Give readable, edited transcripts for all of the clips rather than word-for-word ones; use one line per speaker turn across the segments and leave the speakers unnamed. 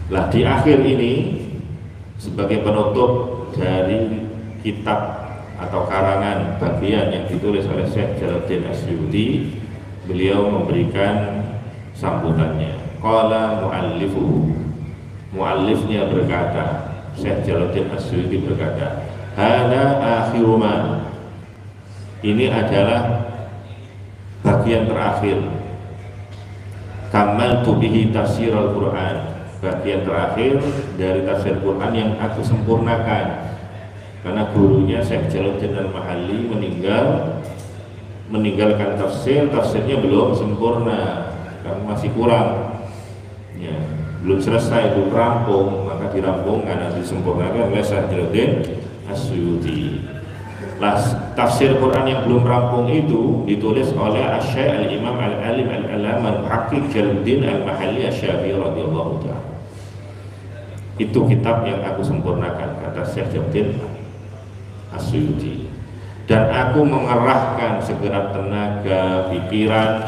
Lah di akhir ini sebagai penutup dari kitab atau karangan bagian yang ditulis oleh Syekh Jalaluddin Asyuti, beliau memberikan sambutannya. Qala muallifuhu, muallifnya berkata, Syekh Jalaluddin Asyuti berkata, hada akhiru ma, ini adalah bagian terakhir, kamaltu bihi tafsir al-Quran, bagian terakhir dari tafsir Quran yang aku sempurnakan, karena gurunya Syekh Jalaluddin Al-Mahalli meninggalkan tafsirnya belum sempurna, karena masih kurang ya, belum selesai, belum rampung, maka dirampungkan dan disempurnakan oleh Syekh Jalaluddin Asyuti. Nah, tafsir Quran yang belum rampung itu ditulis oleh Asy-Syaikh Al-Imam Al-Alim Al-Allamah Al-Muhaqqiq Jalaluddin Al-Mahalli Asy-Syafi'i radhiyallahu ta'ala. Itu kitab yang aku sempurnakan, kata Syekh Jalaluddin Asyuti. Dan aku mengerahkan segenap tenaga, pikiran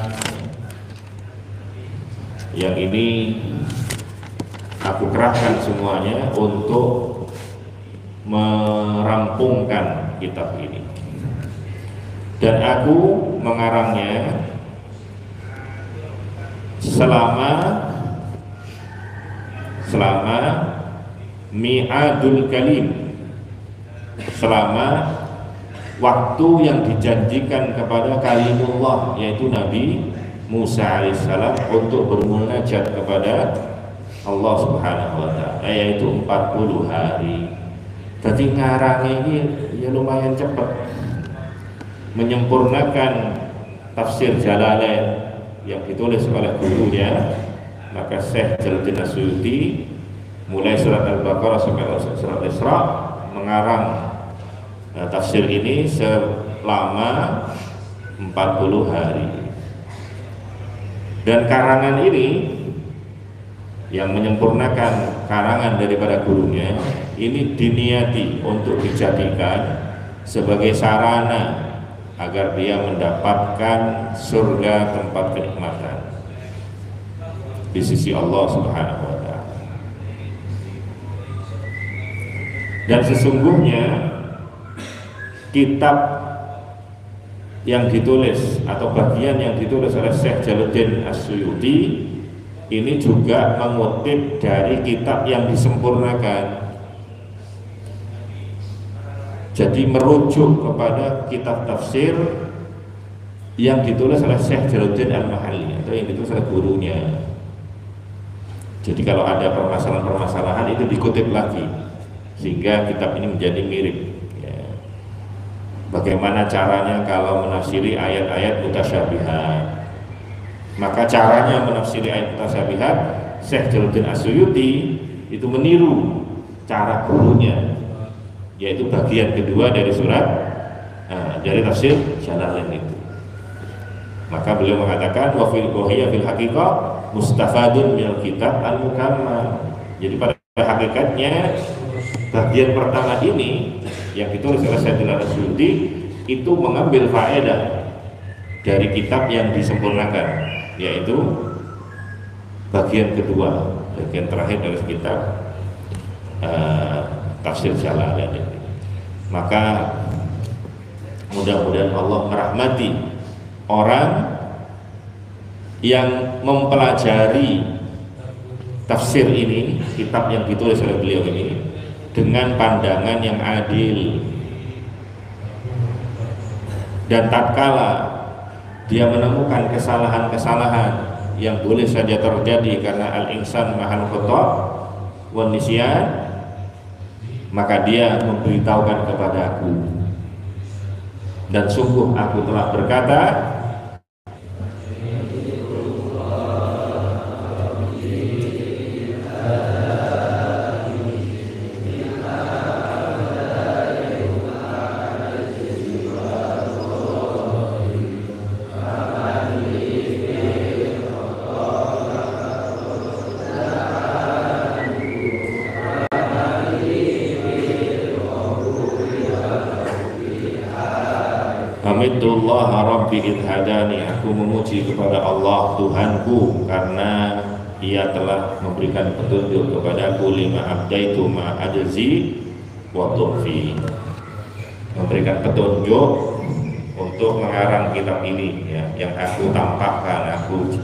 yang ini aku kerahkan semuanya untuk merampungkan kitab ini, dan aku mengarangnya selama mi'adul kalim, selama waktu yang dijanjikan kepada kalimullah, yaitu Nabi Musa alaihissalam untuk bermunajat kepada Allah subhanahu wa ta'ala, yaitu 40 hari. Jadi ngarang ini ya lumayan cepat, menyempurnakan tafsir Jalalain yang ditulis oleh gurunya. Maka Syekh Jalaluddin Asyuti mulai surat Al-Baqarah sampai surat Isra mengarang tafsir ini selama 40 hari. Dan karangan ini yang menyempurnakan karangan daripada gurunya ini diniati untuk dijadikan sebagai sarana agar dia mendapatkan surga, tempat kenikmatan di sisi Allah subhanahu wa ta'ala. Dan sesungguhnya kitab yang ditulis atau bagian yang ditulis oleh Syekh Jalaluddin Asyuti ini juga mengutip dari kitab yang disempurnakan. Jadi merujuk kepada kitab tafsir yang ditulis oleh Syekh Jalaluddin Al-Mahalli atau yang ditulis oleh gurunya. Jadi kalau ada permasalahan-permasalahan itu dikutip lagi sehingga kitab ini menjadi mirip ya. Bagaimana caranya kalau menafsiri ayat-ayat mutasyabihat? Maka caranya menafsiri ayat mutasyabihat, Syekh Jalaluddin Asyuti itu meniru cara gurunya, yaitu bagian kedua dari surat dari tafsir Jalalain itu. Maka beliau mengatakan wa fil haqiqah mustafadun minal kitab al-mukammal. Jadi pada hakikatnya bagian pertama ini yang ditulis oleh Syekh Jalaluddin Asyuti itu mengambil faedah dari kitab yang disempurnakan, yaitu bagian kedua, bagian terakhir dari kitab tafsir Jalalain ini. Maka mudah-mudahan Allah merahmati orang yang mempelajari tafsir ini, kitab yang ditulis oleh beliau ini, dengan pandangan yang adil. Dan tatkala dia menemukan kesalahan-kesalahan yang boleh saja terjadi karena al-insan mahal khata' wan nisyan, maka dia memberitahukan kepadaku, dan sungguh aku telah berkata Hamidullah Rabbi idhadani, aku memuji kepada Allah Tuhanku karena ia telah memberikan petunjuk kepadaku lima abdaitu ma ajzi wa tufi, memberikan petunjuk untuk mengarang kitab ini ya, yang aku tampakkan, aku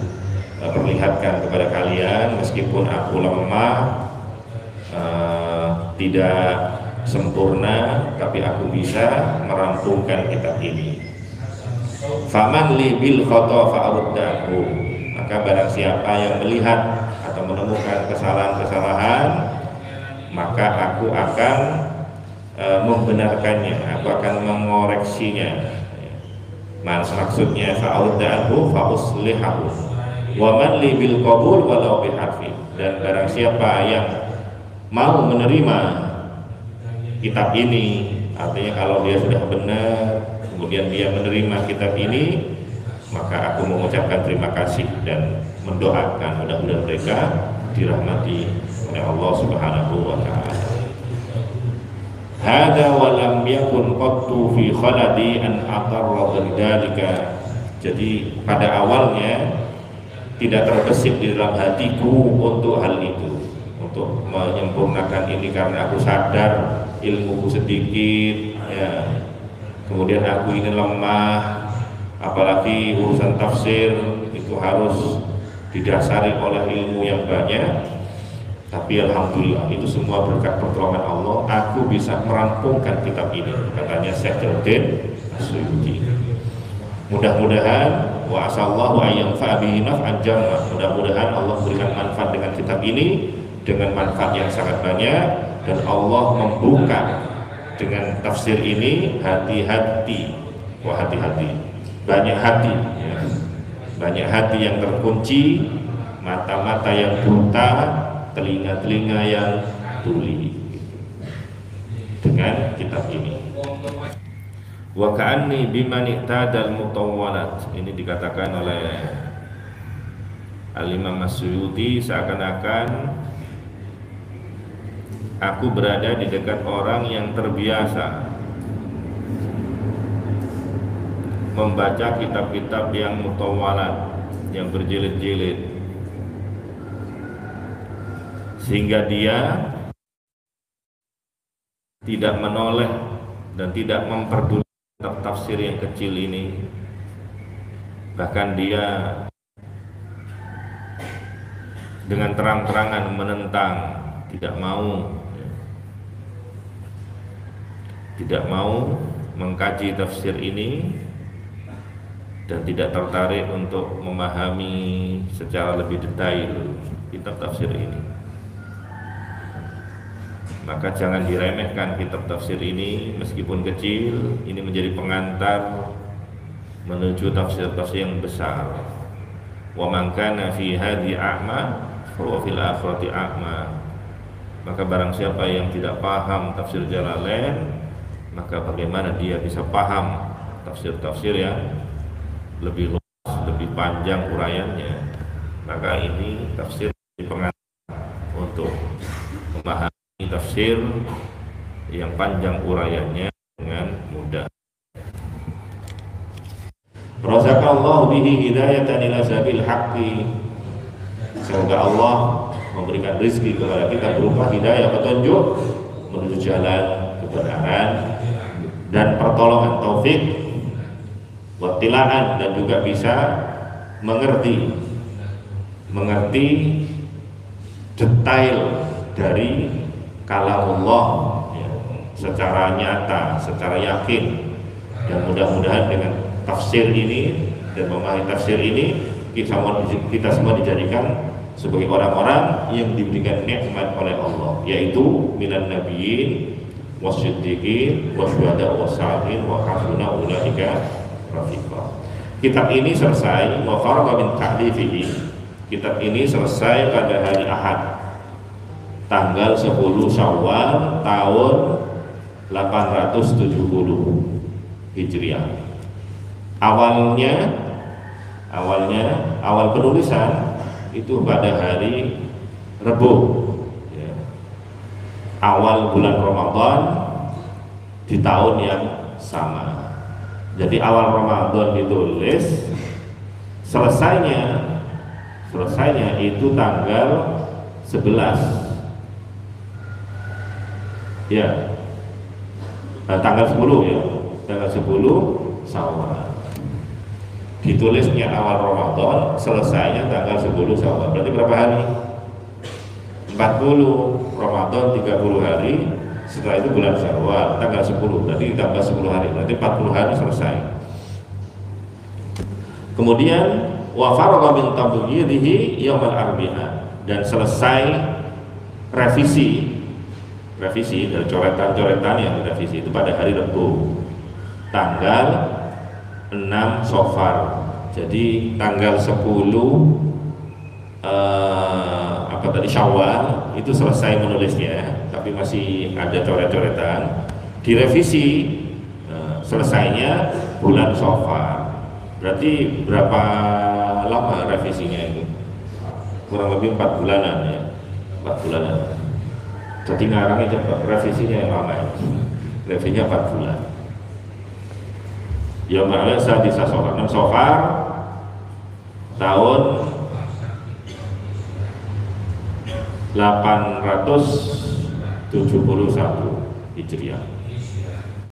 perlihatkan kepada kalian meskipun aku lemah, tidak sempurna, tapi aku bisa merampungkan kitab ini. Faman li bil khata fa'uddahu, maka barang siapa yang melihat atau menemukan kesalahan-kesalahan, maka aku akan membenarkannya, aku akan mengoreksinya. Maksudnya fa'uddahu fa'uslihahu. Wa man li bil qabul walau biharfi, dan barang siapa yang mau menerima kitab ini, artinya kalau dia sudah benar kemudian dia menerima kitab ini, maka aku mengucapkan terima kasih dan mendoakan mudah-mudahan mereka dirahmati oleh Allah Subhanahu wa taala. Hada wa lam yakun qattu fi khaladi an atarra bidzalika. Jadi pada awalnya tidak terbesit di dalam hatiku untuk hal itu, untuk menyempurnakan ini, karena aku sadar ilmuku sedikit ya. Kemudian aku ini lemah, apalagi urusan tafsir itu harus didasari oleh ilmu yang banyak. Tapi alhamdulillah itu semua berkat pertolongan Allah, aku bisa merampungkan kitab ini, katanya Syekh Jalaluddin As-Suyuti. Mudah-mudahan wa asallahu ayyanfa bihi naf'an jamma, mudah-mudahan Allah berikan manfaat dengan kitab ini, dengan manfaat yang sangat banyak, dan Allah membuka dengan tafsir ini hati-hati, hati-hati, banyak hati ya. Banyak hati yang terkunci, mata-mata yang buta, telinga-telinga yang tuli dengan kitab ini. Wa ka'anni biman ihtadal mutawwalat, ini dikatakan oleh Al-Imam As-Suyuti, seakan-akan aku berada di dekat orang yang terbiasa membaca kitab-kitab yang mutawwalat, yang berjilid-jilid, sehingga dia tidak menoleh dan tidak memperdulikan tafsir yang kecil ini. Bahkan dia dengan terang-terangan menentang, tidak mau mengkaji tafsir ini, dan tidak tertarik untuk memahami secara lebih detail kitab tafsir ini. Maka jangan diremehkan kitab tafsir ini, meskipun kecil, ini menjadi pengantar menuju tafsir-tafsir yang besar. Wa man kana fi hadhi a'ma fa huwa fil akhirati a'ma. Maka barang siapa yang tidak paham tafsir Jalalain, maka bagaimana dia bisa paham tafsir-tafsir yang lebih luas, lebih panjang uraiannya. Maka ini tafsir pengantar untuk memahami tafsir yang panjang uraiannya dengan mudah. Razaqallahu bihi hidayatan ila sabil haqqi. Semoga Allah memberikan rezeki kepada kita berupa hidayah, petunjuk menuju jalan kebenaran, dan pertolongan taufik, wattilaan, dan juga bisa mengerti detail dari kalamullah ya, secara nyata, secara yakin. Dan mudah-mudahan dengan tafsir ini dan memahami tafsir ini, kita semua dijadikan sebagai orang-orang yang diberikan nikmat oleh Allah, yaitu minan nabiyyin wasiddiqin wasyuhada wassalihin wa hasuna ulaika rafiqa. Kitab ini selesai, wa faragha min ta'lifihi. Kitab ini selesai pada hari Ahad, tanggal 10 Syawal tahun 870 Hijriah. Awal penulisan itu pada hari Rebu ya, awal bulan Ramadan di tahun yang sama. Jadi awal Ramadan ditulis, selesainya selesainya itu tanggal 11 ya, tanggal 10 ya, tanggal 10 Syawal. Ditulisnya awal Ramadan, selesainya tanggal 10 Syawal. Berarti berapa hari? 40 Ramadan 30 hari, setelah itu bulan Syawal tanggal 10, berarti tambah 10 hari, berarti 40 hari selesai. Kemudian wa faragha min tabghirihi yaumul arbi'a, dan selesai revisi dari coretan-coretan yang direvisi itu pada hari Rabu tanggal 6 Safar. Jadi tanggal 10 Syawal itu selesai menulisnya, tapi masih ada coret-coretan, direvisi, selesainya bulan Safar. Berarti berapa lama revisinya itu? Kurang lebih 4 bulanan ya, 4 bulanan. Jadi ngarangnya cepat, revisinya yang lama ya. Revisinya 4 bulan. Ya malah saat di Safar 6 Safar tahun 871 Hijriah.